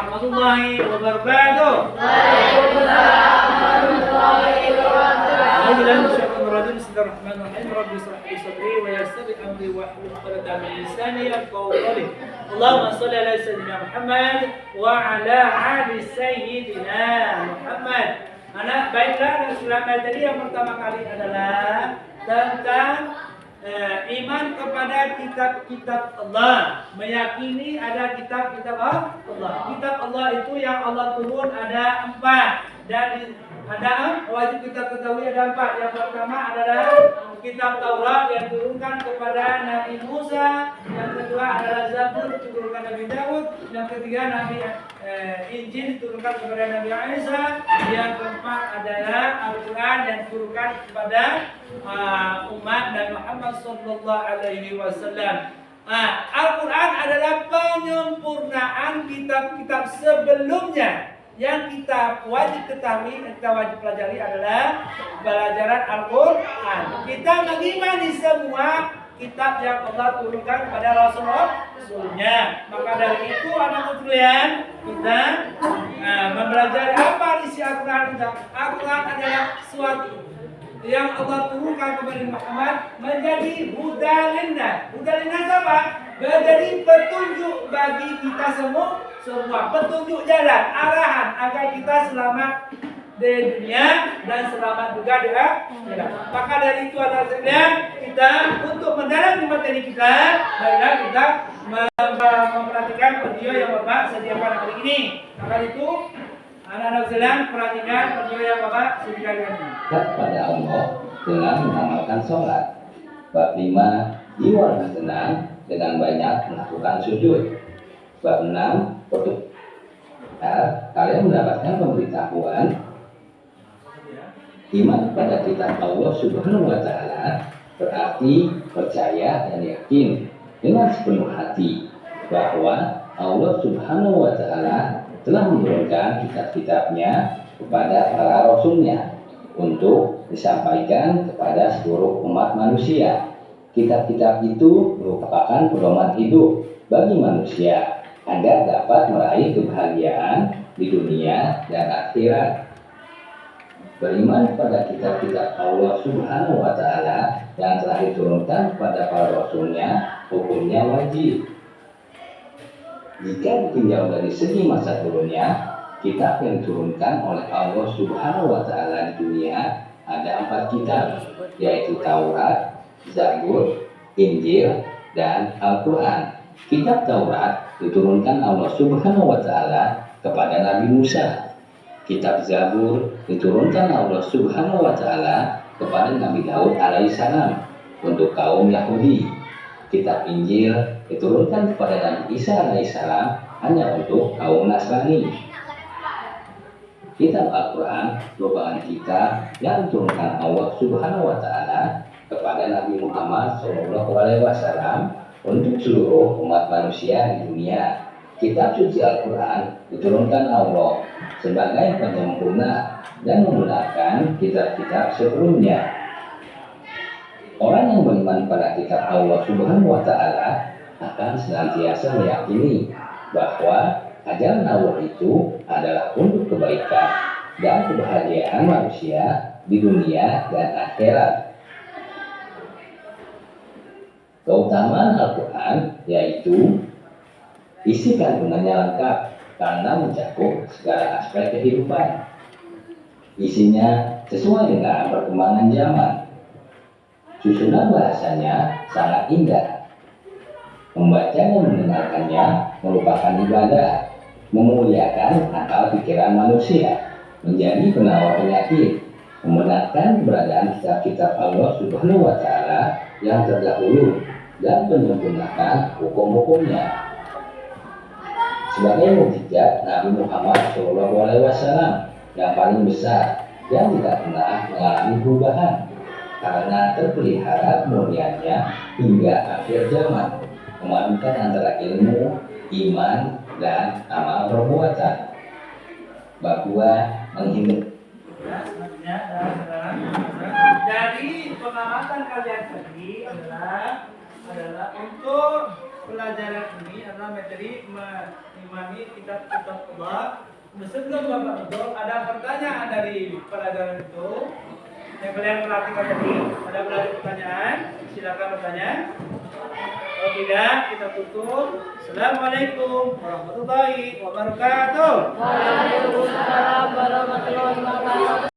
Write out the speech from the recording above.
warahmatullahi wabarakatuh. Waalaikumsalam warahmatullahi wabarakatuh. Bismillahirrahmanirrahim. Bismillahirrahmanirrahim. Rabbi shrah li sadri wa yassir li amri wahlul 'uqdatam min lisani yafqahu qawli. Allahumma shalli ala sayyidina Muhammad wa ala ali sayyidina Muhammad. Anak baiklah, dan surah tadi yang pertama kali adalah tentang iman kepada kitab-kitab Allah, meyakini ada kitab-kitab Allah. Kitab Allah itu yang Allah turun ada 4, dan ada wajib kita ketahui ada 4. Yang pertama adalah kitab Taurat yang diturunkan kepada Nabi Musa, yang kedua adalah Zabur diturunkan Nabi Daud, yang ketiga Nabi Injil diturunkan kepada Nabi Isa, yang keempat adalah Al-Quran yang diturunkan kepada umat Nabi Muhammad sallallahu alaihi wasallam. Al-Quran adalah penyempurnaan kitab-kitab sebelumnya. Yang kita wajib ketahui, kita wajib pelajari adalah pelajaran Al-Quran. Kita mengimani semua kitab yang Allah turunkan pada Rasulnya. Maka dari itu anak sekalian, kita mempelajari apa isi Al-Quran. Al-Quran adalah suatu yang Allah turunkan kepada Muhammad menjadi hudalinna. Hudalinna apa? Menjadi petunjuk bagi kita semua, petunjuk jalan, arahan agar kita selamat di dunia dan selamat juga di akhirat. Maka dari itu anak sekalian, kita untuk mendalami materi kita, baiklah kita memperhatikan video yang Bapak sediakan hari ini. Maka itu anak-anak sekalian, perhatikan video yang Bapak sediakan ini. Kepada Allah dengan mengamalkan sholat. Bab 5, jiwa lebih tenang dengan banyak melakukan sujud. Bab 6, petunjuk. Kalian mendapatkan pemberitahuan iman pada kitab Allah Subhanahu wa Ta'ala berarti percaya dan yakin dengan sepenuh hati bahwa Allah Subhanahu wa Ta'ala telah menurunkan kitab-kitabnya kepada para rasulnya untuk disampaikan kepada seluruh umat manusia. Kitab-kitab itu merupakan pedoman hidup bagi manusia agar dapat meraih kebahagiaan di dunia dan akhirat. Beriman pada kitab-kitab Allah Subhanahu wa Ta'ala yang telah diturunkan kepada para rasulnya hukumnya wajib. Jika ditinjau dari segi masa turunnya, kitab yang diturunkan oleh Allah Subhanahu wa Ta'ala di dunia ada 4 kitab, yaitu Taurat, Zabur, Injil, dan Al-Quran. Kitab Taurat diturunkan Allah Subhanahu wa Ta'ala kepada Nabi Musa. Kitab Zabur diturunkan Allah Subhanahu wa Ta'ala kepada Nabi Daud alaihissalam untuk kaum Yahudi. Kitab Injil diturunkan kepada Nabi Isa alaihissalam hanya untuk kaum Nasrani. Kitab Al-Quran merupakan kitab yang diturunkan Allah Subhanahu wa Ta'ala kepada Nabi Muhammad SAW untuk seluruh umat manusia di dunia. Kitab suci Al-Quran diturunkan Allah sebagai penyempurna dan menggunakan kitab-kitab sebelumnya. Orang yang beriman pada kitab Allah Subhanahu wa Ta'ala akan senantiasa meyakini bahwa ajaran Allah itu adalah untuk kebaikan dan kebahagiaan manusia di dunia dan akhirat. Keutamaan Al-Quran yaitu isi kandungannya lengkap karena mencakup segala aspek kehidupan. Isinya sesuai dengan perkembangan zaman. Susunan bahasanya sangat indah. Membaca dan mendengarkannya merupakan ibadah, memuliakan akal pikiran manusia, menjadi penawar penyakit, membenarkan keberadaan kitab-kitab Allah Subhanahu wa Ta'ala yang terdahulu dan menyempurnakan hukum-hukumnya. Sebagai mukjizat Nabi Muhammad SAW yang paling besar yang tidak pernah mengalami perubahan karena terpelihara kemuliaannya hingga akhir zaman, memadukan antara ilmu, iman, dan amal perbuatan. Bab 2 menghindar. Dari pengamatan kalian tadi adalah untuk pelajaran ini adalah materi mengimani kitab-kitab Allah. Sebelum Bapak Nurul, ada pertanyaan dari pelajaran itu yang kalian perhatikan tadi. Ada pertanyaan? Silakan bertanya. Kalau tidak, kita tutup. Assalamualaikum warahmatullahi wabarakatuh. Waalaikumsalam warahmatullahi wabarakatuh.